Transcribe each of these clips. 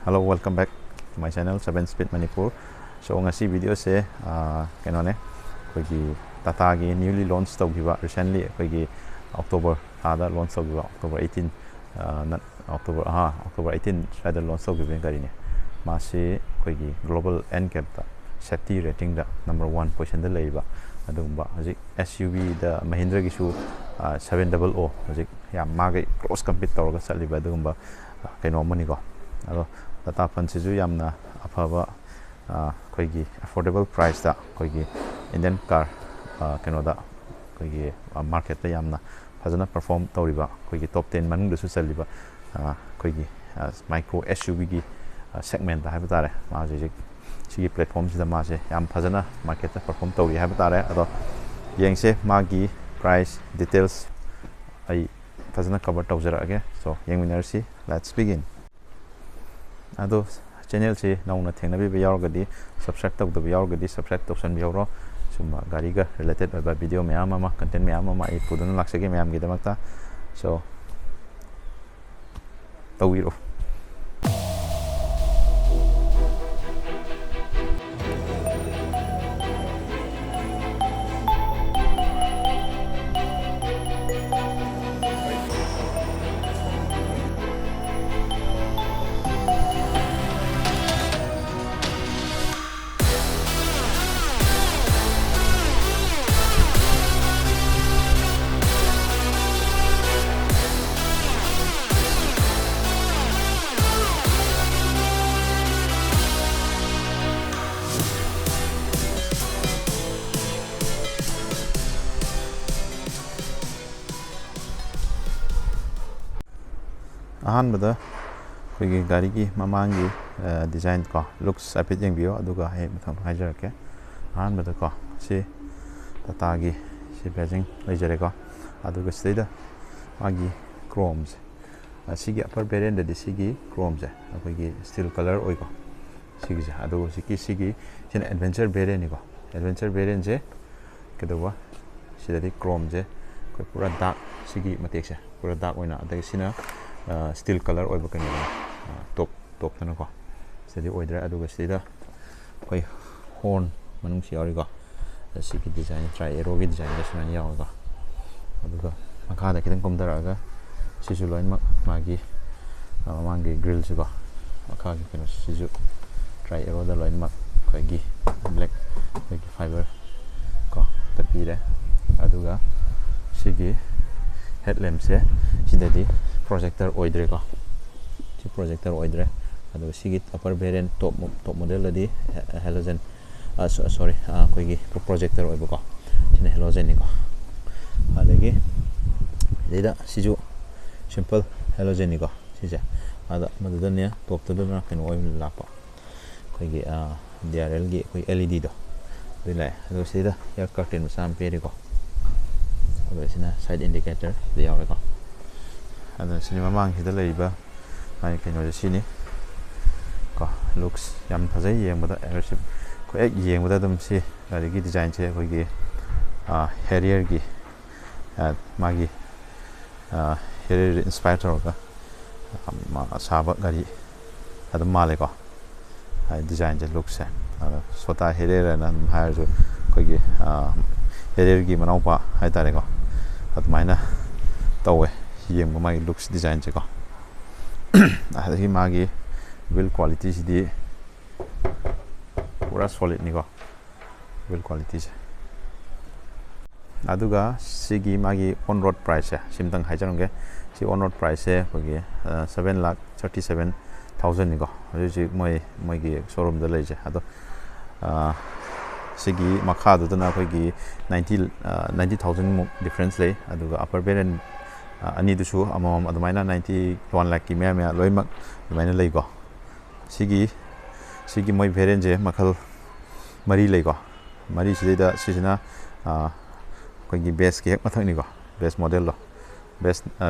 Hello, welcome back to my channel 7 Speed Manipur. So ngasi video se kenone koigi Tata gi newly launched tawgiba recently koigi October ada launch tawgiba October 18 October 18 rather launch tawgiba gari ne masi koigi global NCAP da safety rating da number 1 position da leiba adumba hojik SUV da Mahindra gi su 700 hojik yam magai cross compete tawga saliba adumba keno mani go ado Tata Punch is yamna afaba koigi affordable price da koigi Indian car kenoda koigi market da yamna fazana perform tawriba koigi top 10 manung da su saliba koigi micro SUV gi segment da haiba tare ma ji sigi platform sida ma se yam fazana market da perform tawri haiba tare ado yengse magi price details ai fazana cover tawjara age so yengminersi let's begin. Ado channel se nauna thengna bi yaurgadi subscribe tawdaba yaurgadi subscribe tawsan bi yauro summa gari ga related oiba video mayam ama content mayam ama I puduna laksage mayam gi damakta so tawiro ahanbada koigi gari gi mamangi design ko looks apit jeng bio aduga he mathang haijarake ahanbada ko si Tata gi si badging lejare ko aduga sida magi chromes sigi upper variant da sigi chromes koigi steel color oi ko sigi adu sigi sin adventure variant ni ko adventure variant je kedawa sidadi chrome je ko pura dark sigi matek se pura dark oina adai sina steel color oiba kani top tana ko sedi oidra aduga sida koi horn manung si ari ko sigi design try aero gi design lesman yaw ko aduga makha da kitang komdara ga sisu loin magi mangi grill si ko makha gi kano sisu try aero da loin mak koi gi black koi gi fiber ko tapire aduga sigi headlamp se sidadi projector oidre ko si projector oidre adu sigi upper variant top model ladi halogen sorry koigi projector oibo ko sine halogen ni ko adagi leda siju simple halogen ni ko sija ada madudanya top to na kan oil lapa koigi DRL gi koi LED do dile adu sida ya curtain sam peri ko adu sina side indicator dia ko and sini mamang hida leiba ai keno sini ko looks yam phajai yengboda airship ko ek yengboda dum si gari gi design che koi gi Harrier gi magi Harrier inspector ka saba gari adum male ko ai design je looks se sota Harrier na hire jo koi gi Harrier gi manau pa hai tare ko atmaina tawe yeng magi looks design che ko adi magi build quality di pura solid ni ko build quality je aduga sigi magi on road price simtang haijange si on road price ko gi 7,37,000 ni ko ji moi gi showroom da leje ado sigi makha du na ko gi 90,000 difference le aduga upper variant ani dusu amam admaina 91 lakh ki mya loimak admaina leigo sigi moi variant je makhal mari leigo mari sida sisina ko gi base ki mathang ni go base model lo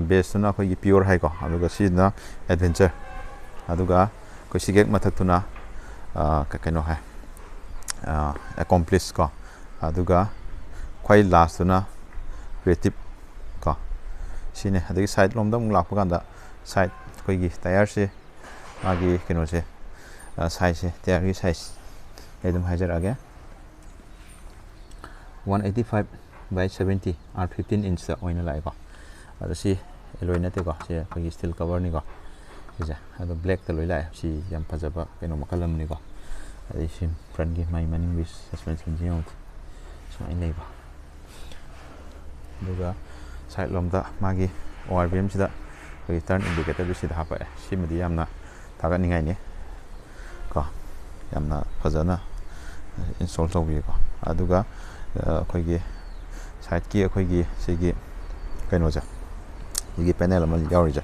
base tuna ko gi pure hai ko aduga sina adventure aduga ko sige mathak tuna ka keno hai accomplish ko aduga khoi last tuna creative ko sine adagi side lom da mung lakpa kanda side koigi tire se 마기 그노세 사이즈 대야기 사이즈 에좀 하이저하게 185 by 70 R15 inch 오이나 라이거 아저씨 엘로이나 때가 제 거기 스틸 커버니가 이제 아도 블랙 때 로이라 시 얌파자바 그노 마칼람니가 아저씨 프렌기 마이 마닝 위스 서스펜션 지용 스마일 레이버 누가 사이드 롬다 마기 ORVM 시다 거기 turn indicator 시다 하빠 시미디 얌나 다가닝아이니 거 얌나 파자나 인스톨 tꯧꯕꯤ고 아두가 거기 사이드기 거기 시기 그노자 이게 패널 한번 열어줘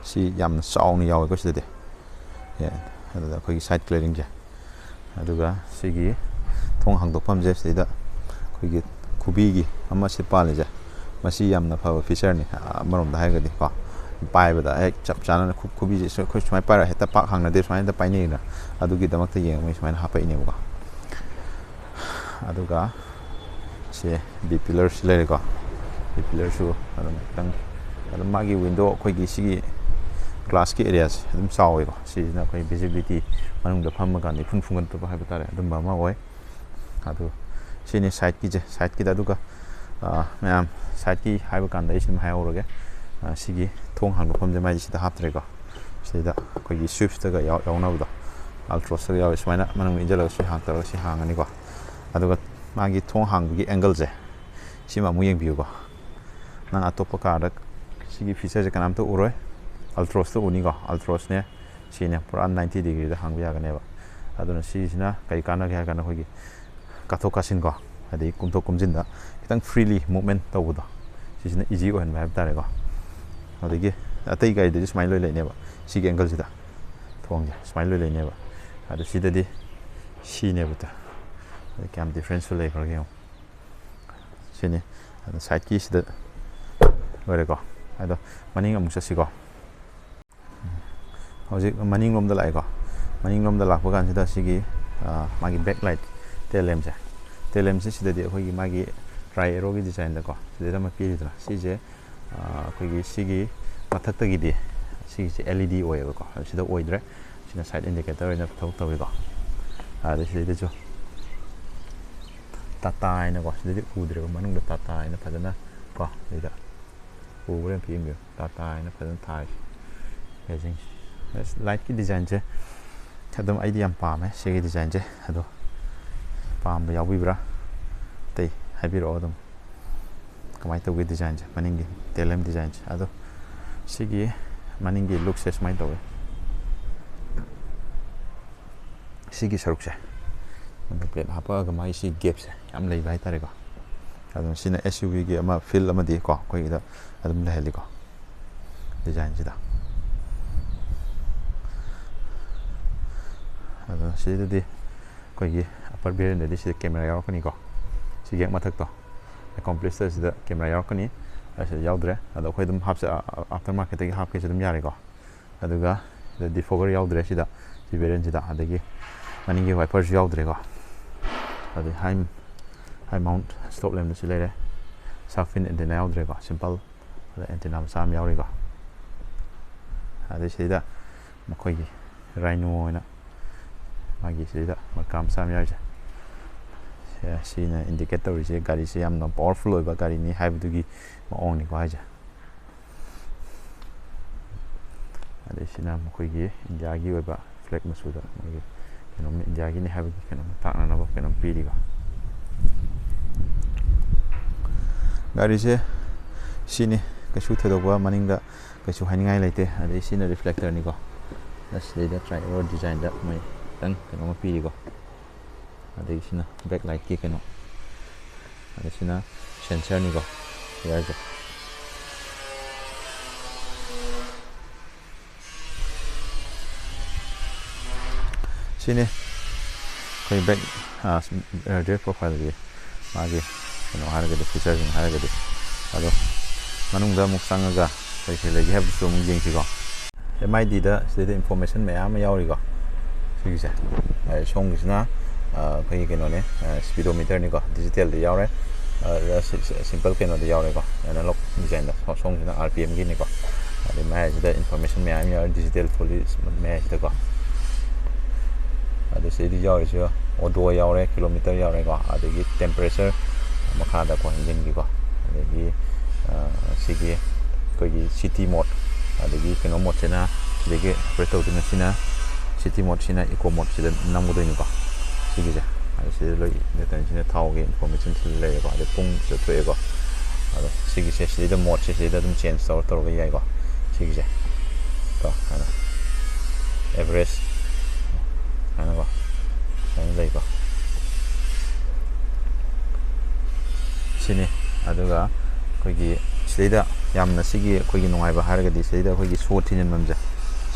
시 얌나 싸우는 야고 것이데 예 아두가 거기 사이드 클리어링제 아두가 시기 통항독 제스이다 거기 구비기 한마씩 빨리자 마시 얌나 파워 피처니 아무럼다 하거든 거 빠이보다 에 잡자는 구비지 그 수마이 빠라 했다 빡 항나데 수마이다 빠이니나 아두기 담학때 예뭐 수마이 하빠 이네고 아두가 시 비필러 실레가 비필러 수 당 마기 윈도우 거기 시기 글라스 기 에리아스 좀 싸워요 시나 거기 비지빌리티 만ung도 판마가 니 풍풍은 또 하고 따라 좀 마마 오이 아두 시니 사이드 기제 사이드 기다 두가 매암 사이드 기 하이브 간다 이심 하여오르게 시기 통항도 범죄 많이 시다 합드래가 시다 거기 스위프트가 야오나보다 알트로스가 야오 수마이나 만ung 인절로 시 항따라 시 항아니고 아두가 마기 통항기 앵글제 시마 무행 비우고 난 아토파 카르 시기 피처제 간암도 우로이 알트로스 우니고 알트로스네 시네 프로 90 디그리다 항비야가네바 아두는 시시나 가이 까나게 하가나 거기 가토카신 거 아디 꿈토 꿈진다 일단 프리리 무브먼트 tꯧ보다 시시나 이지 오한 하이브 따래고 어디게 아테이 가이드 스마일 로이 레네바 시기 앵글지다 통제 스마일 로이 레네바 아두 시데디 시네부터 이렇게 함 디퍼런셜 레이 그러게요 시니 사이드 키시다 그래고 아도 마닝 아무 샷시고 hojik maning lom da laigo maning lom da lakpa kan sida sigi magi backlight tail lamp se sida de khoi magi tri arrow gi design da ko sida ma pi dra sije khoi gi sigi mathak ta gi di sigi se LED oil ko sida oidre sina side indicator ina thok tawi ko de sida jo tata ina ko sida udre ko manung da tata ina phajana ko sida uren pi mi tata ina phajana thai yajing light ki design je adum idea pa me shege design je ado pam ya bibra tei habiro adum kamai to design je maningi telem design je ado shege maningi look ses mai to shege saruk je ando plate hapa ga mai shi gap se am lei bai tare ko adum sina SUV gi ama fill ama di ko ko ida adum le heli ko design je da aduh sini di 거기 upper bear인데 시 카메라 야오거니고 시계 마탁도 compressor 시다 카메라 야오거니 그래서 야오드래 아도 거기 좀 합세 aftermarket에 합게 좀 야리고 아두가 디포거 야오드래 시다 지 베렌지다 아데기 마닝기 와이퍼 야오드래고 아디 하이 마운트 스톱 램도 실레래 사핀 엔티나 야오드래고 심플 엔티나 삼 야오리고 아디 시다 뭐 거기 라이노나 magi sida makam samya ja sina indicator je gari se yamna powerful oiba gari ni haibu gi maong ni ko haja ade sina mokoi gi india gi oiba flag masuda magi keno india gi ni haibu gi keno takna na ba keno piri ga gari se sini kasu thedo ba maninga kasu haningai laite ade sina reflector ni ko das le try road design da mai dan keno mapi ko ada sina backlight ki keno ada sina sensor ni ko ya aja sini koi back rear profile di magi keno harga de features ni harga de ado manungda muk sangaga koi lagi have so mung jing si ko MID da sida information mayam yauri ko 시기세 송기스나 거기 게노네 스피도미터니까 디지털도 야오래 심플 게노도 야오래고 애널로그 디자인다 송기스나 RPM 기니까 ꯑꯗꯩ ꯃꯌꯥꯏꯁꯤꯗ information ꯃꯌꯥꯝ ꯌꯥꯎꯔꯤ digital fully ꯃꯌꯥꯏꯁꯤꯗꯀꯣ ꯑꯗꯨ ꯁꯤꯗꯤ ꯌꯥꯎꯔꯤꯁꯤ ꯑꯣꯗꯣ ꯌꯥꯎꯔꯦ kilometre ꯌꯥꯎꯔꯦꯀꯣ ꯑꯗꯒꯤ temperature ꯃꯈꯥꯗꯀꯣ ꯏꯟꯖꯤꯟꯒꯤꯀꯣ ꯑꯗꯒꯤ ꯁꯤꯒꯤ ꯑꯩꯈꯣꯏꯒꯤ city ꯃꯣꯠ ꯑꯗꯒꯤ ꯀꯩꯅꯣ ꯃꯣꯠꯁꯤꯅ ꯁꯤꯗꯒꯤ ꯑꯣꯄꯔꯦꯠ ꯇꯧꯗꯣꯏꯅ ꯁꯤꯅ ꯁꯤꯇꯤ ꯃꯣꯠꯁꯤꯅ ꯏꯀꯣ ꯃꯣꯠꯁꯤꯗ ꯅꯝꯒꯗꯣꯏꯅꯤꯀꯣ ꯁꯤꯒꯤꯁꯦ ꯑꯗꯣ ꯁꯤꯗ ꯂꯣꯏ ꯅꯠꯇꯅ ꯊꯥꯎꯒꯤ ꯏꯟꯐꯣꯔꯃꯦꯁꯟ ꯁꯤꯗ ꯂꯩꯔꯦꯀꯣ ꯑꯗꯩ ꯄꯨꯡꯁꯤꯗ ꯊꯣꯛꯑꯦꯀꯣ ꯑꯗꯣ ꯁꯤꯒꯤꯁꯦ ꯁꯤꯗ ꯃꯣꯠꯁꯦ ꯁꯤꯗ ꯑꯗꯨꯝ ꯆꯦꯟꯖ ꯇꯧꯔꯒ ꯌꯥꯏꯀꯣ ꯁꯤꯒꯤꯁꯦ ꯀꯣ ꯍꯥꯏꯅ ꯑꯦꯚꯔꯦꯖ ꯍꯥꯏꯅꯀꯣ ꯁꯨꯃꯥꯏꯅ ꯂꯩꯀꯣ ꯁꯤꯅꯤ ꯑꯗꯨꯒ ꯑꯩꯈꯣꯏꯒꯤ ꯁꯤꯗꯩꯗ ꯌꯥꯝꯅ ꯁꯤꯒꯤ ꯑꯩꯈꯣꯏꯒꯤ ꯅꯨꯡꯉꯥꯏꯕ ꯍꯥꯏꯔꯒꯗꯤ ꯁꯤꯗꯩꯗ ꯑꯩꯈꯣꯏꯒꯤ ꯁꯣ ꯊꯤꯟꯖꯤꯟꯐꯝꯁꯦ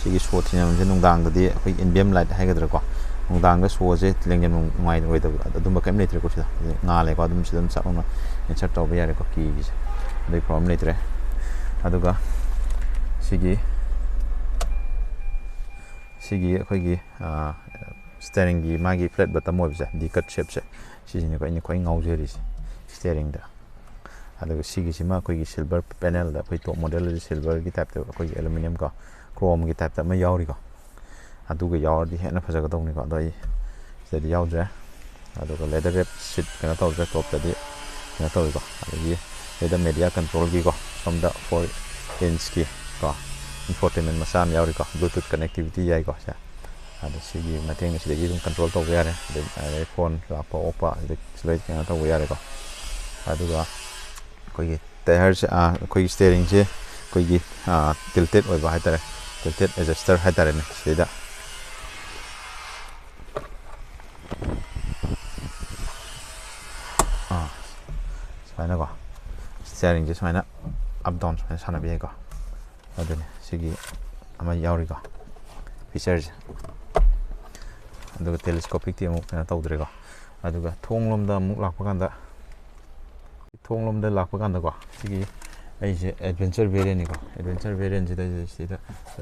ꯁꯤꯒꯤ ꯁꯣ ꯊꯤꯟꯖꯤꯟꯐꯝꯁꯦ ꯅꯨꯡꯗꯥꯡꯗꯗꯤ ꯑꯩꯈꯣꯏꯒꯤ ꯏꯟꯚꯤꯌꯝ ꯂꯥꯏꯠ ꯍꯥꯏꯒꯗ꯭ꯔꯥꯀꯣ ꯅꯨꯡꯗꯥꯡꯗ ꯁꯣꯁꯦ ꯂꯦꯡꯖꯟꯕ ꯅꯨꯡꯉꯥꯏꯔꯣꯏꯗꯕ ꯑꯗꯨꯝꯕ ꯀꯔꯤꯝ ꯂꯩꯇ꯭ꯔꯦꯀꯣ ꯁꯤꯗ ꯉꯥꯜꯂꯦꯀꯣ ꯑꯗꯨꯝ ꯁꯤꯗ ꯑꯗꯨꯝ ꯆꯞ ꯂꯥꯎꯅ ꯏꯟꯁꯔꯠ ꯇꯧꯕ ꯌꯥꯔꯦꯀꯣ ꯀꯤꯒꯤꯁꯦ ꯑꯗꯨꯒꯤ ꯄ꯭ꯔꯣꯕ꯭ꯂꯦꯝ ꯂꯩꯇ꯭ꯔꯦ ꯑꯗꯨꯒ ꯁꯤꯒꯤ ꯑꯩꯈꯣꯏꯒꯤ ꯁ꯭ꯇꯦꯔꯤꯡꯒꯤ ꯃꯥꯒꯤ ꯐ꯭ꯂꯦꯠ ꯕꯇꯝ ꯑꯣꯏꯕꯁꯦ ꯗꯤ ꯀꯠ ꯁꯦꯞꯁꯦ ꯁꯤꯁꯤꯅꯦꯀꯣ ꯑꯩꯅ ꯈ꯭ꯋꯥꯏ ꯉꯥꯎꯖꯔꯤꯁꯦ ꯁ꯭ꯇꯦꯔꯤꯡꯗ ꯑꯗꯨꯒ ꯁꯤꯒꯤꯁꯤꯃ ꯑꯩꯈꯣꯏꯒꯤ ꯁꯤꯜꯚꯔ ꯄꯦꯅꯦꯜꯗ ꯑꯩꯈꯣই ꯇꯣꯞ ꯃꯣꯗꯦꯜꯗꯗꯤ ꯁꯤꯜꯚꯔꯒꯤ ꯇꯥꯏꯞꯇ ꯑꯩꯈꯣꯏꯒꯤ ꯑꯦꯂꯨꯃꯤꯅꯤꯌꯝ ꯀꯣ ꯀ꯭ꯔꯣꯝꯒꯤ ꯇꯥꯏꯞꯇ ꯑꯃ ꯌꯥꯎꯔꯤꯀꯣ ꯑꯗꯨꯒ ꯌꯥꯎꯔꯗꯤ ꯍꯦꯟꯅ ꯐꯖꯒꯗꯧꯅꯤꯀꯣ ꯑꯗꯣ ꯑꯩ ꯁꯤꯗꯗꯤ ꯌꯥꯎꯗ꯭ꯔꯦ ꯑꯗꯨꯒ ꯂꯦꯗꯔ ꯔꯦꯞ ꯁꯤꯠ ꯀꯩꯅꯣ ꯇꯧꯗ꯭ꯔꯦ ꯇꯣꯞꯇꯗꯤ ꯀꯩꯅꯣ ꯇꯧꯋꯤꯀꯣ ꯑꯗꯒꯤ ꯁꯤꯗ ꯃꯦꯗꯤꯌꯥ ꯀꯟꯇ꯭ꯔꯣꯜꯒꯤꯀꯣ ꯁꯣꯝꯗ 4 inch ꯀꯣ ꯏꯟꯐꯣꯔꯇꯦꯟꯃꯦꯟ ꯃꯆꯥ ꯑꯃ ꯌꯥꯎꯔꯤꯀꯣ ꯕ꯭ꯂꯨꯇꯨꯠ ꯀꯅꯦꯛꯇꯤꯚꯤꯇꯤ ꯌꯥꯏꯀꯣ ꯁꯦ ꯑꯗꯣ ꯁꯤꯒꯤ ꯃꯇꯦꯡꯅ ꯁꯤꯗꯒꯤ ꯑꯗꯨꯝ ꯀꯟꯇ꯭ꯔꯣꯜ ꯇꯧꯕ ꯌꯥꯔꯦ ꯑꯗꯩ ꯐꯣꯟ ꯂꯥꯛꯄ ꯑꯣꯛꯄ ꯁꯤꯗ ꯀꯩꯅꯣ ꯇꯧꯕ ꯌꯥꯔꯦꯀꯣ ꯑꯗꯨꯒ ꯑꯩꯈꯣꯏꯒꯤ ꯇꯥꯌꯔꯁꯦ ꯑꯩꯈꯣꯏꯒꯤ ꯁ꯭ꯇꯦꯔꯤꯡꯁꯦ ꯑꯩꯈꯣꯏꯒꯤ ꯇꯤꯜꯇꯦꯠ ꯑꯣꯏꯕ ꯍꯥꯏꯇꯥꯔꯦ ꯇꯤꯜꯇꯦꯠ ꯑꯦꯗꯖꯁꯇꯔ ꯍꯥꯏꯇꯥꯔꯦꯅꯦ ꯁꯤꯗ ꯁꯨꯃꯥꯏꯅꯀꯣ ꯁ꯭ꯇꯤꯌꯥꯔꯤꯡꯁꯦ ꯁꯨꯃꯥꯏꯅ ꯑꯞ ꯗꯥꯎꯟ ꯁꯨꯃꯥꯏꯅ ꯁꯥꯟꯅꯕ ꯌꯥꯏꯀꯣ ꯑꯗꯨꯅꯤ ꯁꯤꯒꯤ ꯑꯃ ꯌꯥꯎꯔꯤꯀꯣ ꯐꯤꯆꯔꯁꯦ ꯑꯗꯨꯒ ꯇꯦꯂꯤꯁꯀꯣꯄꯤꯛꯇꯤ ꯑꯃꯨꯛ ꯀꯩꯅꯣ ꯇꯧꯗ꯭ꯔꯦꯀꯣ ꯑꯗꯨꯒ ꯊꯣꯡꯂꯣꯝꯗ ꯑꯃꯨꯛ ꯂꯥꯛꯄ ꯀꯥꯟꯗꯀꯣ ꯁꯤꯒꯤ ꯑꯩꯁꯦ ꯑꯦꯗꯚꯦꯟꯆꯔ ꯚꯦꯔꯤꯌꯟꯅꯤꯀꯣ ꯑꯦꯗꯚꯦꯟꯆꯔ ꯚꯦꯔꯤꯌꯟꯁꯤꯗ ꯁꯤꯗ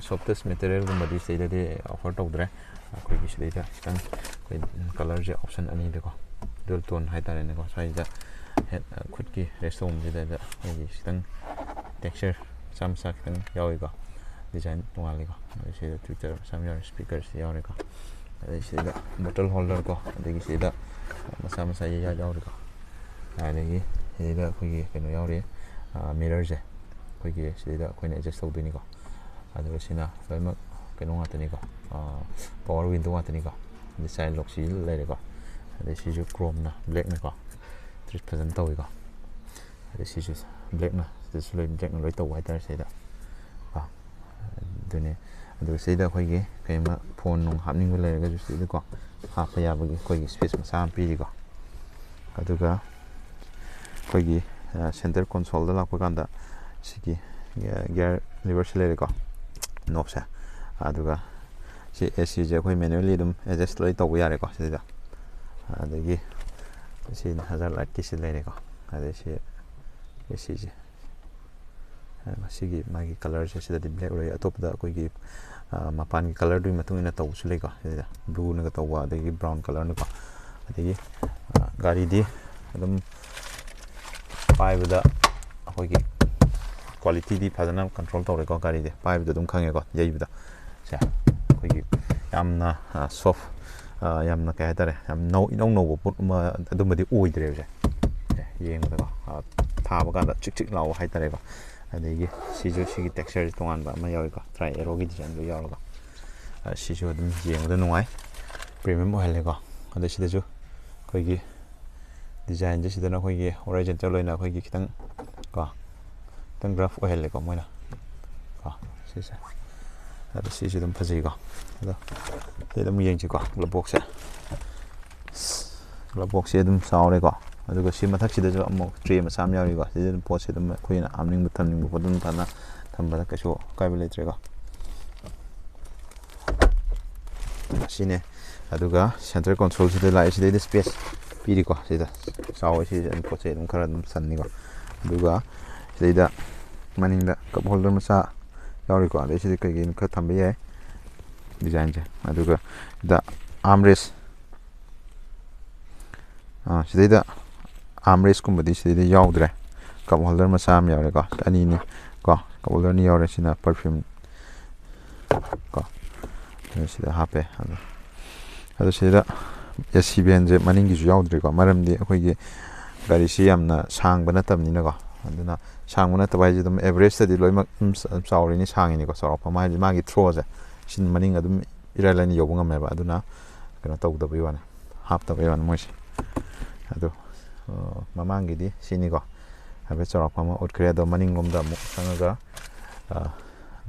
ꯁꯣꯐꯇꯦꯁ ꯃꯦꯇꯔꯤꯌꯦꯜꯒꯨꯝꯕꯗꯤ ꯁꯤꯗꯩꯗꯗꯤ ꯑꯣꯐꯔ ꯇꯧꯗ꯭ꯔꯦ ꯑꯩꯈꯣꯏꯒꯤ ꯁꯤꯗꯩꯗ ꯈꯤꯇꯪ ꯑꯩꯈꯣꯏ ꯀꯂꯔꯁꯦ ꯑꯣꯞꯁꯟ ꯑꯅꯤꯗꯀꯣ ꯗꯨꯌꯦꯜ ꯇꯣꯟ ꯍꯥꯏꯇꯥꯔꯦꯅꯦꯀꯣ ꯁ꯭ꯋꯥꯏꯁꯤꯗ ꯈꯨꯠꯀꯤ ꯔꯦꯁ ꯇꯧꯕꯁꯤꯗ ꯑꯩꯈꯣꯏꯒꯤ ꯈꯤꯇꯪ ꯇꯦꯛꯁꯆꯔ ꯃꯆꯥ ꯈꯤꯇꯪ ꯌꯥꯎꯏꯀꯣ ꯗꯤꯖꯥꯏꯟ ꯇꯣꯉꯥꯜꯂꯤꯀꯣ ꯑꯗꯩ ꯁꯤꯗ ꯇ꯭ꯋꯤꯇꯔ ꯃꯆꯥ ꯌꯥꯎꯔꯤ ꯁ꯭ꯄꯤꯀꯔꯁꯤ ꯌꯥꯎꯔꯦꯀꯣ ꯑꯗꯩ ꯁꯤꯗ ꯕꯣꯇꯜ ꯍꯣꯜꯗꯔ ꯀꯣ ꯑꯗꯒꯤ ꯁꯤꯗ ꯃꯆꯥ ꯌꯥꯎꯔꯤꯀꯣ ꯑꯗꯒꯤ ꯁꯤꯗ ꯑꯩꯈꯣꯏꯒꯤ ꯀꯩꯅꯣꯌꯥꯎꯔꯤ ꯃꯤꯔꯔꯁꯦ ꯑꯩꯈꯣꯏꯒꯤ ꯁꯤꯗ ꯑꯩꯈꯣꯏꯅ ꯑꯦꯗꯖꯁ ꯇꯧꯗꯣꯏꯅꯤꯀꯣ ꯑꯗꯨꯒ ꯁꯤꯅ ꯂꯣꯏꯅꯃꯛ ꯀꯩꯅꯣ ꯉꯥꯛꯇꯅꯤꯀꯣ ꯄꯋꯥꯔ ꯋꯤꯟꯗꯣ ꯉꯥꯛꯇꯅꯤꯀꯣ ꯑꯗꯩ ꯆꯥꯏꯜ ꯂꯣꯛꯁꯤ ꯂꯩꯔꯦꯀꯣ ꯑꯗꯩ ꯁꯤꯁꯨ ꯀ꯭ꯔꯣꯝꯅ ꯕ꯭ꯂꯦꯛꯅꯀꯣ ꯇ꯭ꯔꯤꯠ ꯐꯖꯅ ꯇꯧꯋꯤꯀꯣ ꯑꯗꯩ ꯁꯤꯁꯨ ꯕ꯭ꯂꯦꯛꯅ ꯁꯤꯗꯁꯨ ꯕ꯭ꯂꯦꯛꯅ ꯂꯣꯏ ꯇꯧꯕ ꯍꯥꯏꯇꯥꯔꯦ ꯁꯤꯗ ꯑꯗꯨꯅꯤ ꯑꯗꯨꯒ ꯁꯤꯗ ꯑꯩꯈꯣꯏꯒꯤ ꯀꯩꯑꯃ ꯐꯣꯟ ꯅꯨꯡ ꯍꯥꯞꯅꯤꯡꯕ ꯂꯩꯔꯒꯁꯨ ꯁꯤꯗꯀꯣ ꯍꯥꯞꯄ ꯌꯥꯕꯒꯤ ꯑꯩꯈꯣꯏꯒꯤ ꯁ꯭ꯄꯦꯁ ꯃꯆꯥ ꯑꯃ ꯄꯤꯔꯤꯀꯣ ꯑꯗꯨꯒ ꯑꯩꯈꯣꯏꯒꯤ ꯁꯦꯟꯇꯔ ꯀꯣꯟꯁꯣꯜꯗ ꯂꯥꯛꯄ ꯀꯥꯟꯗ ꯁꯤꯒꯤ ꯒꯤꯌꯔ ꯂꯤꯚꯔꯁꯤ ꯂꯩꯔꯦꯀꯣ ꯅꯣꯞꯁꯦ ꯑꯗꯨꯒ ꯁꯤ AC ꯑꯩꯈꯣꯏ ꯃꯦꯅꯨꯋꯦꯜꯂꯤ ꯑꯗꯨꯝ ꯑꯦꯗꯖꯁ ꯂꯣꯏ ꯇꯧꯕ ꯌꯥꯔꯦꯀꯣ ꯁꯤꯗ ꯑꯗꯒꯤ ꯁꯤ ꯍꯖꯥꯔ ꯂꯥꯏꯠꯀꯤꯁꯤ ꯂꯩꯔꯦꯀꯣ ꯑꯗꯩ ꯁꯤ ACꯁꯦ ꯁꯤꯒꯤ ꯃꯥꯒꯤ ꯀꯂꯔꯁꯦ ꯁꯤꯗꯗꯤ ꯕ꯭ꯂꯦꯛ ꯑꯣꯏ ꯑꯇꯣꯞꯄꯗ ꯑꯩꯈꯣꯏꯒꯤ ꯃꯄꯥꯟꯒꯤ ꯀꯂꯔꯗꯨꯒꯤ ꯃꯇꯨꯡ ꯏꯟꯅ ꯇꯧꯕꯁꯨ ꯂꯩꯀꯣ ꯁꯤꯗ ꯕ꯭ꯂꯨꯅꯒ ꯇꯧꯕ ꯑꯗꯒꯤ ꯕ꯭ꯔꯥꯎꯟ ꯀꯂꯔꯅꯀꯣ ꯑꯗꯒꯤ ꯒꯥꯔꯤꯗꯤ ꯑꯗꯨꯝ ꯄꯥꯏꯕꯗ ꯑꯩꯈꯣꯏꯒꯤ ꯀ꯭ꯋꯥꯂꯤꯇꯤꯗꯤ ꯐꯖꯅ ꯀꯟꯇ꯭ꯔꯣꯜ ꯇꯧꯔꯦꯀꯣ ꯒꯥꯔꯤꯗꯤ ꯄꯥꯏꯕꯗ ꯑꯗꯨꯝ ꯈꯪꯉꯦꯀꯣ ꯌꯩꯕꯗ ꯁꯦ ꯑꯩꯈꯣꯏꯒꯤ ꯌꯥꯝꯅ ꯁꯣꯐ ꯌꯥꯝꯅ ꯀꯩ ꯍꯥꯏꯇꯥꯔꯦ ꯌꯥꯝ ꯏꯅꯧ ꯅꯧꯕ ꯄꯣꯠ ꯑꯃ ꯑꯗꯨꯝꯕꯗꯤ ꯑꯣꯏꯗ꯭ꯔꯦꯕꯁꯦ ꯌꯦꯡꯕꯗꯀꯣ ꯊꯥꯕ ꯀꯥꯟꯗ ꯆꯤꯛ ꯆꯤꯛ ꯂꯥꯎꯕ ꯍꯥꯏꯇꯥꯔꯦꯀꯣ ꯑꯗꯒꯤ ꯁꯤꯒꯤ ꯇꯦꯛꯁꯆꯔꯁꯤ ꯇꯣꯉꯥꯟꯕ ꯑꯃ ꯌꯥꯎꯏꯀꯣ ꯇ꯭ꯔꯥꯏ ꯑꯦꯔꯣꯒꯤ ꯗꯤꯖꯥꯏꯟꯗꯣ ꯌꯥꯎꯔꯒ ꯁꯤꯁꯨ ꯑꯗꯨꯝ ꯌꯦꯡꯕꯗ ꯅꯨꯡꯉꯥꯏ ꯄ꯭ꯔꯤꯃꯤꯌꯝ ꯑꯣꯏꯍꯜꯂꯦꯀꯣ ꯑꯗꯩ ꯁꯤꯗꯁꯨ ꯑꯩꯈꯣꯏꯒꯤ ꯗꯤꯖꯥꯏꯟꯁꯦ ꯁꯤꯗꯅ ꯑꯩꯈꯣꯏꯒꯤ ꯍꯣꯔꯥꯏꯖꯟꯇꯦꯜ ꯑꯣꯏꯅ ꯑꯩꯈꯣꯏꯒꯤ ꯈꯤꯇꯪ ꯔꯐ ꯑꯣꯏꯍꯜꯂꯦꯀꯣ ꯃꯣꯏꯅ ꯁꯤꯁꯦ ꯑꯗꯣ ꯁꯤꯁꯨ ꯑꯗꯨꯝ ꯐꯖꯩꯀꯣ ꯑꯗꯣ ꯁꯤꯗ ꯑꯃꯨꯛ ꯌꯦꯡꯁꯤꯀꯣ ꯒ꯭ꯂꯕ ꯑꯗꯨꯝ ꯆꯥꯎꯔꯦꯀꯣ ꯑꯗꯨꯒ ꯁꯤ ꯃꯊꯛꯁꯤꯗꯁꯨ ꯑꯃꯨꯛ ꯇ꯭ꯔꯦ ꯃꯆꯥ ꯑꯃ ꯌꯥꯎꯔꯤꯀꯣ ꯁꯤꯗ ꯑꯗꯨꯝ ꯄꯣꯠꯁꯦ ꯑꯗꯨꯝ ꯑꯩꯈꯣꯏꯅ ꯍꯥꯞꯅꯤꯡꯕ ꯊꯝꯅꯤꯡꯕ ꯄꯣꯠ ꯑꯗꯨꯝ ꯐꯖꯅ ꯊꯝꯕꯗ ꯀꯩꯁꯨ ꯑꯀꯥꯏꯕ ꯂꯩꯇ꯭ꯔꯦꯀꯣ ꯁꯤꯅꯦ ꯑꯗꯨꯒ ꯁꯦꯟꯇꯔ ꯀꯣꯟꯁꯣꯜꯁꯤꯗ ꯂꯥꯛꯑꯦ ꯁꯤꯗꯩꯗ ꯁ꯭ꯄꯦꯁ ꯄꯤꯔꯤꯀꯣ ꯁꯤꯗ ꯆꯥꯎꯋꯦ ꯁꯤꯁꯦ ꯑꯗꯨꯝ ꯄꯣꯠ ꯆꯩ ꯑꯗꯨꯝ ꯈꯔ ꯑꯗꯨꯝ ꯆꯟꯅꯤꯀꯣ ꯑꯗꯨꯒ ꯁꯤꯗꯩꯗ ꯃꯅꯤꯡꯗ ꯀꯞ ꯍꯣꯜꯗꯔ ꯃꯆꯥ ꯌꯥꯎꯔꯤꯀꯣ ꯑꯗꯩ ꯁꯤꯗ ꯀꯩꯀꯩꯅꯣ ꯈꯔ ꯊꯝꯕ ꯌꯥꯏ ꯗꯤꯖꯥꯏꯟꯁꯦ ꯑꯗꯨꯒ ꯁꯤꯗ ꯑꯥꯝꯔꯦꯁ ꯁꯤꯗꯩꯗ ꯑꯥꯝꯔꯦꯁꯀꯨꯝꯕꯗꯤ ꯁꯤꯗꯩꯗ ꯌꯥꯎꯗ꯭ꯔꯦ ꯀꯞ ꯍꯣꯜꯗꯔ ꯃꯆꯥ ꯑꯃ ꯌꯥꯎꯔꯦꯀꯣ ꯑꯅꯤꯅꯤ ꯀꯣ ꯀꯞ ꯍꯣꯜꯗꯔꯅꯤ ꯌꯥꯎꯔꯦ ꯁꯤꯅ ꯄꯔꯐ꯭ꯌꯨꯝ ꯀꯣ ꯁꯤꯗ ꯍꯥꯞꯄꯦ ꯑꯗꯣ ꯁꯤꯗ AC ꯚꯦꯟꯁꯦ ꯃꯅꯤꯡꯒꯤꯁꯨ ꯌꯥꯎꯗ꯭ꯔꯤꯀꯣ ꯃꯔꯝꯗꯤ ꯑꯩꯈꯣꯏꯒꯤ ꯒꯥꯔꯤꯁꯤ ꯌꯥꯝꯅ ꯁꯥꯡꯕ ꯅꯠꯇꯕꯅꯤꯅꯀꯣ ꯑꯗꯨꯅ ꯁꯥꯡꯕ ꯅꯠꯇꯕ ꯍꯥꯏꯁꯦ ꯑꯗꯨꯝ ꯑꯦꯚꯔꯦꯖꯇꯗꯤ ꯂꯣꯏꯅꯃꯛ ꯑꯗꯨꯝ ꯆꯥꯎꯔꯤꯅꯤ ꯁꯥꯡꯉꯤꯅꯤꯀꯣ ꯆꯥꯎꯔꯛꯄ ꯑꯃ ꯍꯥꯏꯁꯦ ꯃꯥꯒꯤ ꯊ꯭ꯔꯣꯁꯦ ꯁꯤꯅ ꯃꯅꯤꯡ ꯑꯗꯨꯝ ꯏꯔꯥꯏ ꯂꯥꯏꯅ ꯌꯧꯕ ꯉꯝꯃꯦꯕ ꯑꯗꯨꯅ ꯀꯩꯅꯣ ꯇꯧꯗꯕꯩ ꯋꯥꯅꯤ ꯍꯥꯞꯇꯕꯩ ꯋꯥꯅꯤ ꯃꯣꯏꯁꯦ ꯑꯗꯣ ꯃꯃꯥꯡꯒꯤꯗꯤ ꯁꯤꯅꯤꯀꯣ ꯍꯥꯏꯐꯦꯠ ꯆꯥꯎꯔꯥꯛꯄ ꯑꯃ ꯎꯠꯈ꯭ꯔꯦ ꯑꯗꯣ ꯃꯅꯤꯡꯂꯣꯝꯗ ꯑꯃꯨꯛ ꯆꯪꯉꯒ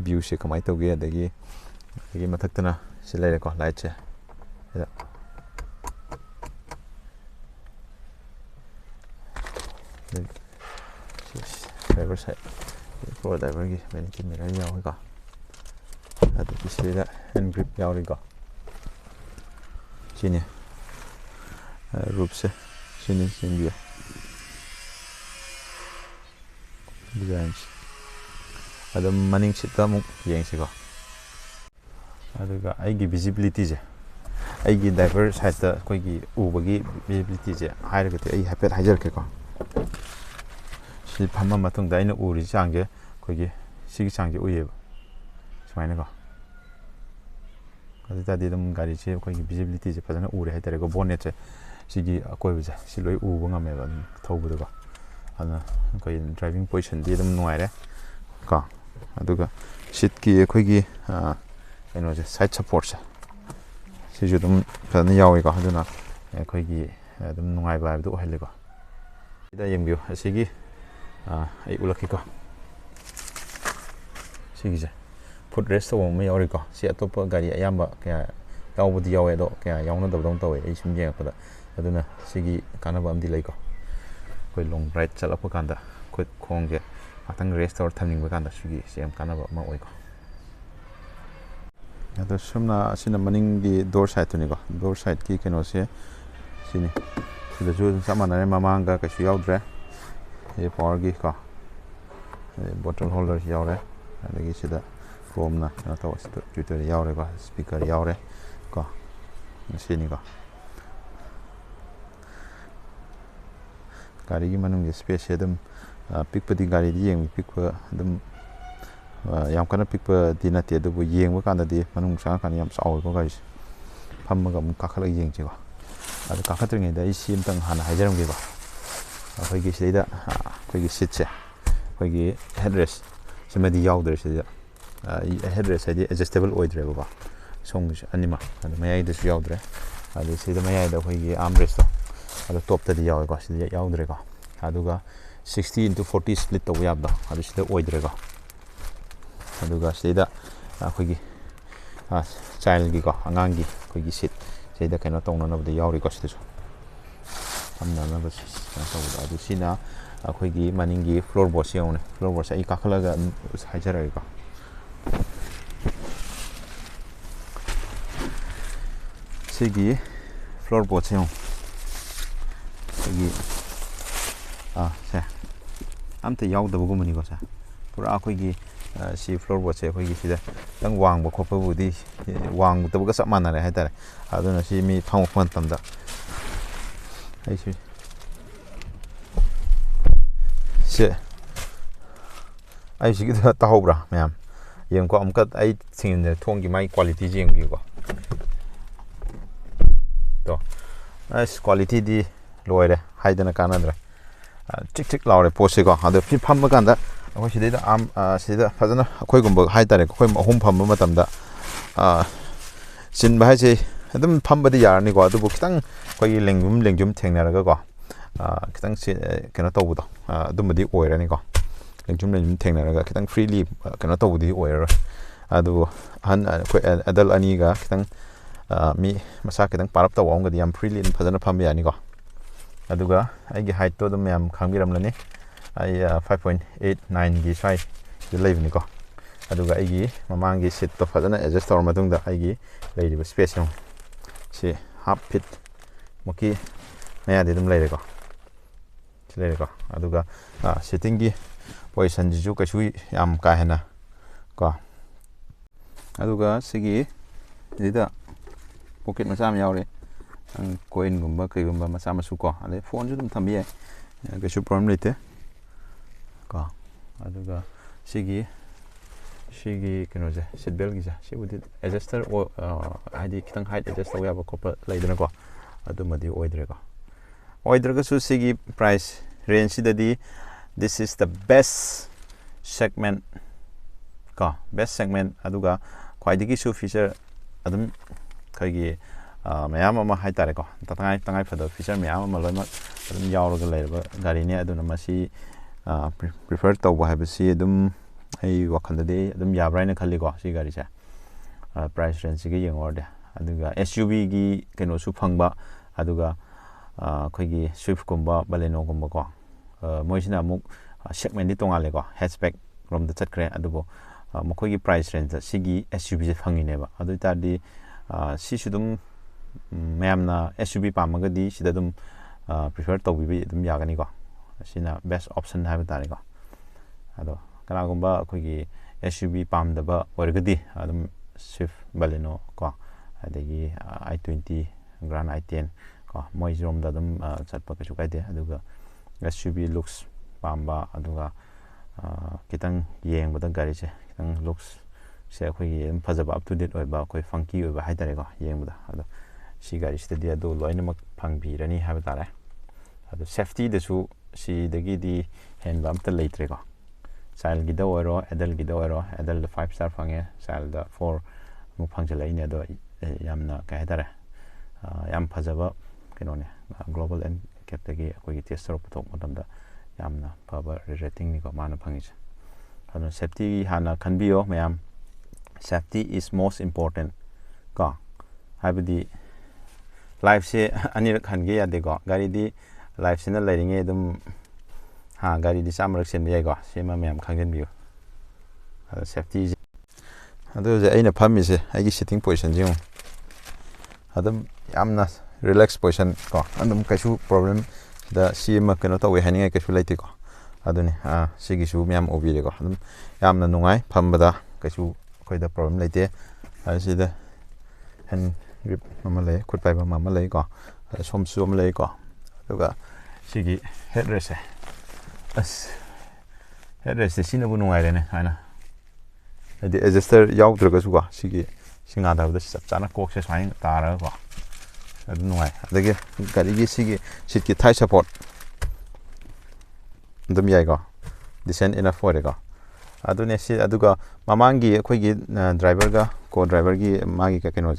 ꯚ꯭ꯌꯨꯁꯦ ꯀꯃꯥꯏꯅ ꯇꯧꯒꯦ ꯑꯗꯒꯤ ꯃꯊꯛꯇꯅ ꯁꯤ ꯂꯩꯔꯦꯀꯣ ꯂꯥꯏꯠꯁꯦ ꯁꯤꯗ ꯗ꯭ꯔꯥꯏꯚꯔ ꯁꯥꯏꯠ ꯐ꯭ꯂꯣꯔ ꯗ꯭ꯔꯥꯏꯚꯔꯒꯤ ꯚꯦꯅꯤꯇꯤ ꯃꯤꯔꯔ ꯌꯥꯎꯏꯀꯣ ꯑꯗꯒꯤ ꯁꯤꯗ ꯍꯦꯟ ꯒ꯭ꯔꯤꯞ ꯌꯥꯎꯔꯤꯀꯣ ꯁꯤꯅꯤ ꯔꯨꯞꯁꯦ ꯁꯤꯅꯤ ꯌꯦꯡꯕꯤꯌꯨ ꯗꯤꯖꯥꯏꯟꯁꯦ ꯑꯗꯨꯝ ꯃꯅꯤꯡ ꯁꯤꯠꯇ ꯑꯃꯨꯛ ꯌꯦꯡꯁꯤꯀꯣ ꯑꯗꯨꯒ ꯑꯩꯒꯤ ꯚꯤꯖꯤꯕꯤꯂꯤꯇꯤꯁꯦ ꯑꯩꯒꯤ ꯗ꯭ꯔꯥꯏꯚꯔ ꯁꯥꯏꯠꯇ ꯑꯩꯈꯣꯏꯒꯤ ꯎꯕꯒꯤ ꯚꯤꯖꯤꯕꯤꯂꯤꯇꯤꯁꯦ ꯍꯥꯏꯔꯒꯗꯤ ꯑꯩ ꯍꯥꯏꯐꯦꯠ ꯍꯥꯏꯖꯔꯛꯀꯦꯀꯣ ꯁꯤ ꯐꯝꯃ ꯃꯇꯨꯡꯗ ꯑꯩꯅ ꯎꯔꯤꯁꯤ ꯆꯥꯡꯁꯦ ꯑꯩꯈꯣꯏꯒꯤ ꯁꯤꯒꯤ ꯆꯥꯡꯁꯦ ꯎꯏꯌꯦꯕ ꯁꯨꯃꯥꯏꯅꯀꯣ ꯑꯗꯨ ꯇꯥꯔꯗꯤ ꯑꯗꯨꯝ ꯒꯥꯔꯤꯁꯦ ꯑꯩꯈꯣꯏꯒꯤ ꯚꯤꯖꯤꯕꯤꯂꯤꯇꯤꯁꯦ ꯐꯖꯅ ꯎꯔꯦ ꯍꯥꯏꯇꯥꯔꯦꯀꯣ ꯕꯣꯅꯦꯠꯁꯦ ꯁꯤꯒꯤ ꯑꯀꯣꯏꯕꯁꯦ ꯁꯤ ꯂꯣꯏ ꯎꯕ ꯉꯝꯃꯦꯕ ꯑꯗꯨꯝ ꯊꯧꯕꯗꯀꯣ ꯑꯗꯨꯅ ꯑꯩꯈꯣꯏ ꯗ꯭ꯔꯥꯏꯚꯤꯡ ꯄꯣꯖꯤꯁꯟꯗꯤ ꯑꯗꯨꯝ ꯅꯨꯡꯉꯥꯏꯔꯦ ꯀꯣ ꯑꯗꯨꯒ ꯁꯤꯠꯀꯤ ꯑꯩꯈꯣꯏꯒꯤ ꯀꯩꯅꯣꯁꯦ ꯁꯥꯏꯠ ꯁꯞꯄꯣꯔꯠꯁꯦ ꯁꯤꯁꯨ ꯑꯗꯨꯝ ꯐꯖꯅ ꯌꯥꯎꯏꯀꯣ ꯑꯗꯨꯅ ꯑꯩꯈꯣꯏꯒꯤ ꯑꯗꯨꯝ ꯅꯨꯡꯉꯥꯏꯕ ꯍꯥꯏꯕꯗꯨ ꯑꯣꯏꯍꯜꯂꯤꯀꯣ ꯁꯤꯗ ꯌꯦꯡꯕꯤꯌꯨ ꯑꯁꯤꯒꯤ ꯑꯩ ꯎꯠꯂꯛꯀꯦꯀꯣ ꯁꯤꯒꯤꯁꯦ ꯐꯨꯠ ꯔꯦꯁ ꯇꯧꯕ ꯑꯃ ꯌꯥꯎꯔꯤꯀꯣ ꯁꯤ ꯑꯇꯣꯞꯄ ꯒꯥꯔꯤ ꯑꯌꯥꯝꯕ ꯀꯌꯥ ꯌꯥꯎꯕꯗꯤ ꯌꯥꯎꯋꯦ ꯑꯗꯣ ꯀꯌꯥ ꯌꯥꯎꯅꯗꯕꯗꯧꯅ ꯇꯧꯋꯦ ꯑꯩ ꯁꯨꯝ ꯌꯦꯡꯉꯛꯄꯗ ꯑꯗꯨꯅ ꯁꯤꯒꯤ ꯀꯥꯟꯅꯕ ꯑꯃꯗꯤ ꯂꯩꯀꯣ ꯑꯩꯈꯣꯏ ꯂꯣꯡ ꯔꯥꯏꯠ ꯆꯠꯂꯛꯄ ꯀꯥꯟꯗ ꯈꯨꯠ ꯈꯣꯡꯁꯦ ꯉꯥꯛꯇꯪ ꯔꯦꯁ ꯇꯧꯔ ꯊꯝꯅꯤꯡꯕ ꯀꯥꯟꯗ ꯁꯤꯒꯤꯁꯦ ꯌꯥꯝ ꯀꯥꯟꯅꯕ ꯑꯃ ꯑꯣꯏꯀꯣ ꯑꯗꯣ ꯁꯨꯝꯅ ꯑꯁꯤꯅ ꯃꯅꯤꯡꯒꯤ ꯗꯣꯔ ꯁꯥꯏꯠꯇꯨꯅꯤꯀꯣ ꯗꯣꯔ ꯁꯥꯏꯠꯀꯤ ꯀꯩꯅꯣꯁꯦ ꯁꯤꯅꯤ ꯁꯤꯗꯁꯨ ꯑꯗꯨꯝ ꯆꯞ ꯃꯥꯟꯅꯔꯦ ꯃꯃꯥꯡꯒ ꯀꯩꯁꯨ ꯌꯥꯎꯗ꯭ꯔꯦ ꯁꯤ ꯄꯋꯥꯔꯒꯤ ꯀꯣ ꯕꯣꯇꯜ ꯍꯣꯜꯗꯔꯁꯤ ꯌꯥꯎꯔꯦ ꯑꯗꯒꯤ ꯁꯤꯗ ꯀ꯭ꯔꯣꯝꯅ ꯀꯩꯅꯣ ꯇꯧꯕ ꯇ꯭ꯋꯤꯇꯔ ꯌꯥꯎꯔꯦꯀꯣ ꯁ꯭ꯄꯤꯀꯔ ꯌꯥꯎꯔꯦ ꯀꯣ ꯁꯤꯅꯤꯀꯣ ꯒꯥꯔꯤꯒꯤ ꯃꯅꯨꯡꯒꯤ ꯁ꯭ꯄꯦꯁꯁꯦ ꯑꯗꯨꯝ ꯄꯤꯛꯄꯗꯤ ꯒꯥꯔꯤꯗꯤ ꯌꯦꯡꯕ ꯄꯤꯛꯄ ꯑꯗꯨꯝ ꯌꯥꯝ ꯀꯟꯅ ꯄꯤꯛꯄꯗꯤ ꯅꯠꯇꯦ ꯑꯗꯨꯕꯨ ꯌꯦꯡꯕ ꯀꯥꯟꯗꯗꯤ ꯃꯅꯨꯡ ꯆꯪꯉꯀꯥꯟꯗ ꯌꯥꯝ ꯆꯥꯎꯋꯦꯀꯣ ꯒꯥꯔꯤꯁꯦ ꯐꯝꯃꯒ ꯑꯃꯨꯛ ꯀꯥꯈꯠꯂꯒ ꯌꯦꯡꯁꯤꯀꯣ ꯑꯗꯣ ꯀꯥꯈꯠꯇ꯭ꯔꯤꯉꯩꯗ ꯑꯩ ꯁꯤ ꯑꯃꯇꯪ ꯍꯥꯟꯅ ꯍꯥꯏꯖꯔꯝꯒꯦꯀꯣ ꯑꯩꯈꯣꯏꯒꯤ ꯁꯤꯗꯩꯗ ꯑꯩꯈꯣꯏꯒꯤ ꯁꯤꯠꯁꯦ ꯑꯩꯈꯣꯏꯒꯤ ꯍꯦꯗꯔꯦꯁ ꯁꯤꯃꯗꯤ ꯌꯥꯎꯗ꯭ꯔꯦ ꯁꯤꯗ ꯍꯦꯗꯔꯦꯁ ꯍꯥꯏꯗꯤ ꯑꯦꯗꯖꯁꯇꯦꯕꯜ ꯑꯣꯏꯗ꯭ꯔꯦꯕꯀꯣ ꯁꯣꯝꯒꯤꯁꯨ ꯑꯅꯤꯃꯛ ꯑꯗꯨ ꯃꯌꯥꯏꯗꯁꯨ ꯌꯥꯎꯗ꯭ꯔꯦ ꯑꯗꯨ ꯁꯤꯗ ꯃꯌꯥꯏꯗ ꯑꯩꯈꯣꯏꯒꯤ ꯑꯥꯝꯔꯦꯁꯇꯣ ꯑꯗꯣ ꯇꯣꯞꯇꯗꯤ ꯌꯥꯎꯋꯦꯀꯣ ꯁꯤꯗ ꯌꯥꯎꯗ꯭ꯔꯦꯀꯣ ꯑꯗꯨꯒ 60/40 ꯁ꯭ꯄ꯭ꯂꯤꯠ ꯇꯧꯕ ꯌꯥꯕꯗꯣ ꯑꯗꯨ ꯁꯤꯗ ꯑꯣꯏꯗ꯭ꯔꯦꯀꯣ ꯑꯗꯨꯒ ꯁꯤꯗꯩꯗ ꯑꯩꯈꯣꯏꯒꯤ ꯆꯥꯏꯜꯒꯤꯀꯣ ꯑꯉꯥꯡꯒꯤ ꯑꯩꯈꯣꯏꯒꯤ ꯁꯤꯠ ꯁꯤꯗ ꯀꯩꯅꯣ ꯇꯧꯅꯅꯕꯗ ꯌꯥꯎꯔꯤꯀꯣ ꯁꯤꯗꯁꯨ ꯐꯝꯅꯅꯕ ꯀꯩꯅꯣ ꯇꯧꯕꯗ ꯑꯗꯨ ꯁꯤꯅ ꯑꯩꯈꯣꯏꯒꯤ ꯃꯅꯤꯡꯒꯤ ꯐ꯭ꯂꯣꯔ ꯕꯣꯔꯗꯁꯦ ꯌꯦꯡꯉꯨꯅꯦ ꯐ꯭ꯂꯣꯔ ꯕꯣꯔꯗꯁꯦ ꯑꯩ ꯀꯥꯈꯠꯂꯒ ꯑꯗꯨꯝ ꯍꯥꯏꯖꯔꯛꯑꯒꯦꯀꯣ ꯁꯤꯒꯤ ꯐ꯭ꯂꯣꯔ ꯕꯣꯔꯗꯁꯦ ꯌꯦꯡꯉꯨ ꯑꯩꯈꯣꯏꯒꯤ ꯁꯦ ꯑꯝꯇ ꯌꯥꯎꯗꯕꯒꯨꯝꯕꯅꯤꯀꯣ ꯁꯦ ꯄꯨꯔꯥ ꯑꯩꯈꯣꯏꯒꯤ ꯁꯤ ꯐ꯭ꯂꯣꯔ ꯕꯣꯔꯗꯁꯦ ꯑꯩꯈꯣꯏꯒꯤ ꯁꯤꯗ ꯈꯤꯇꯪ ꯋꯥꯡꯕ ꯈꯣꯠꯄꯕꯨꯗꯤ ꯋꯥꯡꯗꯕꯒ ꯆꯞ ꯃꯥꯟꯅꯔꯦ ꯍꯥꯏꯇꯥꯔꯦ ꯑꯗꯨꯅ ꯁꯤ ꯃꯤ ꯐꯝꯃꯛꯄ ꯃꯇꯝꯗ ꯑꯩꯁꯤ ꯑꯩ ꯁꯤꯒꯤꯗ ꯇꯥꯍꯧꯕ꯭ꯔꯥ ꯃꯌꯥꯝ ꯌꯦꯡꯉꯨꯀꯣ ꯑꯃꯨꯛꯀ ꯑꯩ ꯊꯤꯡꯖꯤꯟꯖꯔꯦ ꯊꯣꯡꯒꯤ ꯃꯥꯒꯤ ꯀ꯭ꯋꯥꯂꯤꯇꯤꯁꯦ ꯌꯦꯡꯕꯤꯌꯨꯀꯣ ꯇꯣ ꯑꯁ ꯀ꯭ꯋꯥꯂꯤꯇꯤꯗꯤ ꯂꯣꯏꯔꯦ ꯍꯥꯏꯗꯅ ꯀꯥꯟꯅꯗ꯭ꯔꯦ ꯆꯤꯛ ꯆꯤꯛ ꯂꯥꯎꯔꯦ ꯄꯣꯠꯁꯤꯀꯣ ꯑꯗꯣ ꯐꯝꯕ ꯀꯥꯟꯗ ꯑꯩꯈꯣꯏ ꯁꯤꯗꯩꯗ ꯁꯤꯗ ꯐꯖꯅ ꯑꯩꯈꯣꯏꯒꯨꯝꯕ ꯍꯥꯏꯇꯥꯔꯦꯀꯣ ꯑꯩꯈꯣꯏ ꯑꯍꯨꯝ ꯐꯝꯕ ꯃꯇꯝꯗ ꯆꯤꯟꯕ ꯍꯥꯏꯁꯦ ꯑꯗꯨꯝ ꯐꯝꯕꯗꯤ ꯌꯥꯔꯅꯤꯀꯣ ꯑꯗꯨꯕꯨ ꯈꯤꯇꯪ ꯑꯩꯈꯣꯏꯒꯤ ꯂꯦꯡꯖꯨꯝ ꯊꯦꯡꯅꯔꯒꯀꯣ ꯈꯤꯇꯪ ꯀꯩꯅꯣ ꯇꯧꯕꯗꯣ ꯑꯗꯨꯝꯕꯗꯤ ꯑꯣꯏꯔꯅꯤꯀꯣ ꯂꯦꯡꯖꯨꯝ ꯊꯦꯡꯅꯔꯒ ꯈꯤꯇꯪ ꯐ꯭ꯔꯤꯂꯤ ꯀꯩꯅꯣ ꯇꯧꯕꯗꯤ ꯑꯣꯏꯔꯔꯣꯏ ꯑꯗꯨꯕꯨ ꯑꯍꯟ ꯑꯩꯈꯣꯏ ꯑꯦꯗꯜ ꯑꯅꯤꯒ ꯈꯤꯇꯪ ꯃꯤ ꯃꯁꯥ ꯈꯤꯇꯪ ꯄꯥꯔꯞ ꯇꯧꯕ ꯑꯃꯒꯗꯤ ꯌꯥꯝ ꯐ꯭ꯔꯤꯂꯤ ꯑꯗꯨꯝ ꯐꯖꯅ ꯐꯝꯕ ꯌꯥꯅꯤꯀꯣ ꯑꯗꯨꯒ ꯑꯩꯒꯤ ꯍꯥꯏꯠꯇꯣ ꯑꯗꯨꯝ ꯃꯌꯥꯝ ꯈꯪꯕꯤꯔꯝꯂꯅꯤ ꯑꯩ 5.89ꯒꯤ ꯁ꯭ꯋꯥꯏꯗ ꯂꯩꯕꯅꯤꯀꯣ ꯑꯗꯨꯒ ꯑꯩꯒꯤ ꯃꯃꯥꯡꯒꯤ ꯁꯤꯠꯇꯣ ꯐꯖꯅ ꯑꯦꯗꯖꯁ ꯇꯧꯔ ꯃꯇꯨꯡꯗ ꯑꯩꯒꯤ ꯂꯩꯔꯤꯕ ꯁ꯭ꯄꯦꯁ ꯌꯦꯡꯉꯨ ꯁꯤ ½ ꯐꯤꯠ ꯃꯨꯛꯀꯤ ꯃꯌꯥꯗꯤ ꯑꯗꯨꯝ ꯂꯩꯔꯦꯀꯣ ꯁꯤ ꯂꯩꯔꯦꯀꯣ ꯑꯗꯨꯒ ꯁꯤꯠꯇꯤꯡꯒꯤ ꯄꯣꯖꯤꯁꯟꯁꯤꯁꯨ ꯀꯩꯁꯨ ꯌꯥꯝ ꯀꯥ ꯍꯦꯟꯅ ꯀꯣ ꯑꯗꯨꯒ ꯁꯤꯒꯤ ꯁꯤꯗ ꯄꯣꯀꯦꯠ ꯃꯆꯥ ꯑꯃ ꯌꯥꯎꯔꯦ ꯀꯣꯏꯟꯒꯨꯝꯕ ꯀꯩꯒꯨꯝꯕ ꯃꯆꯥ ꯃꯁꯨ ꯀꯣ ꯑꯗꯩ ꯐꯣꯟꯁꯨ ꯑꯗꯨꯝ ꯊꯝꯕ ꯌꯥꯏ ꯀꯩꯁꯨ ꯄ꯭ꯔꯣꯕ꯭ꯂꯦꯝ ꯂꯩꯇꯦ ꯀꯣ ꯑꯗꯨꯒ 시기 그노제 시트벨기자 시부디 애저스터 하이디 기타 하이트 애저스터 야바 코퍼 레이드나고 아두마디 오이드레고 오이드르가수 시기 프라이스 렌시다디 this is the best segment 거 best segment 아두가 ख्वाइदगी सु फीचर अदम खगी मैम अमा हाय तारे को तंगाई फद फीचर मैम अमा लोइम अदम यावरग लेरब गाड़ी ने अदुना मसी प्रिफर तौब हाइबसी अदम आई वखंददे अदम याब्राइना खल्ली को सी गाड़ी से प्राइस रेंज सिगे यंगोरदे अदुगा एसयूवी गी केनो सु फंगबा अदुगा खगी स्विफ्ट कुंबा बलेनो कुंबा को मोइसिना अमुक सेगमेंट दि तोंगाले को हैचबैक रोम द चटख्रे अदुबो मखोगी प्राइस रेंज सिगी एसयूवी से फंगिनेबा अदु तादि सिसुदुम मैमना एसयूवी पामगदी सिदुम प्रिफर तौबिबि दुम यागनी को सिना बेस्ट ऑप्शन हाइबा तारे को अदो कनागुंबा अखोगी एसयूवी पामदबा ओरगदी अदुम स्विफ्ट बलेनो को अदगी i20 ग्रांड i10 को मोइजोम ददुम चटपा कछु काइदे अदुगा एसयूवी लुक्स पामबा अदुगा कितंग येंगबदा गाड़ी से कितंग लुक्स से अखोगी फजबा अप टू डेट ओइबा अखोई फंकी ओइबा हाइतारे को येंगबदा अदो सी गाड़ी से दिया दो लोइनमक फंगबिरनी हाबा तारे अदो सेफ्टी दसु सी दगी हेनबा अमत लेत्रे को चाइल्ड गिदा ओरो एडल्ट गिदा ओरो एडल्ट 5 स्टार फंगे चाइल्ड 4 मु फंगजलाइने अदो यामना काय तारे याम फजबा केनोने ग्लोबल एंड कैप्टगी अखोगी टेस्ट तौर पुथोक मतमदा यामना फबा रेटिंग नि को माना फंगिस अदो सेफ्टी हाना खनबियो ma'am safety is most important को हाइबदी लाइफ से अनिर खनगे यादे को गाड़ी दी लाइफ से न लेरिंगे दम हाँ गाड़ी दी सामरक सेन याइको सेमा मैम खंगनबियो अदो सेफ्टी अदो जे अइना फमिसे आइगी सिटिंग पोजीशन जिउ अदम यामना रिलैक्स पोजीशन को अदम कैसु प्रॉब्लम दा सीमा कनो तवे हानिंग कैसु लाइते को अदुने सिगिसु मैम ओबिरे को अदम यामना नुंगाई फमबदा कैसु कोइदा प्रॉब्लम लाइते असिदा हैंड ग्रिप ममा ले खुद पाइबा ममा ले को सोमसु ममा ले को अदुगा सिगी हेडरेस्ट अस हेडरेस्ट सिनबु नुंगाइरेने हाना अदि एडजस्टर याउद्रगसु को सिगी सिंगा दाबदा सब चाना कोक से स्वाइन तारा को अदु नुंगाइ अदगे गाड़ी सिगी सीट की थाई सपोर्ट दम याइ को डिसेंट इनफ ओरे को अदुने सि अदुगा ममांगी अखोगी ड्राइवर का को ड्राइवर की मागी का केनो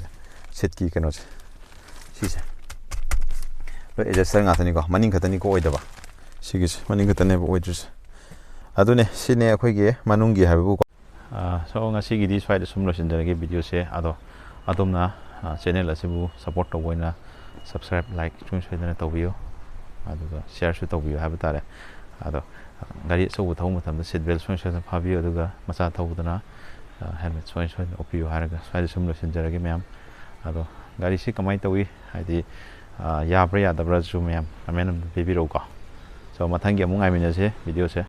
सीट की केनो सिसे लो एडजस्टर गातनी को मनिंग खतनी को ओइदबा सिगिस मनिंग खतने ओइद्रस अदुने सिने अखोगी मनुंगी हाबु को सो ngasiगीदी स्वाइद सुमलोसिनजरगे वीडियो से अदो अदोमना चैनल असिबु सपोर्ट तौबोइना सब्सक्राइब लाइक चुन सोइदना तौबियो अदुगा शेयर सु तौबियो हाबा तारे अदो गाड़ी अचौब थौ मतमदा seat belt Soin Soin Fabio अदुगा मचा थौबदना हेलमेट सोइन सोइन ओपियो हारगा स्वाइद सुमलोसिनजरगे मैम अदो गाड़ी से कमाई तौई हाइदि याब्रा यादब्रा जु मैम कमेन्ट पिबिरो को सो मथंगी अमु गाइमिनसे वीडियो से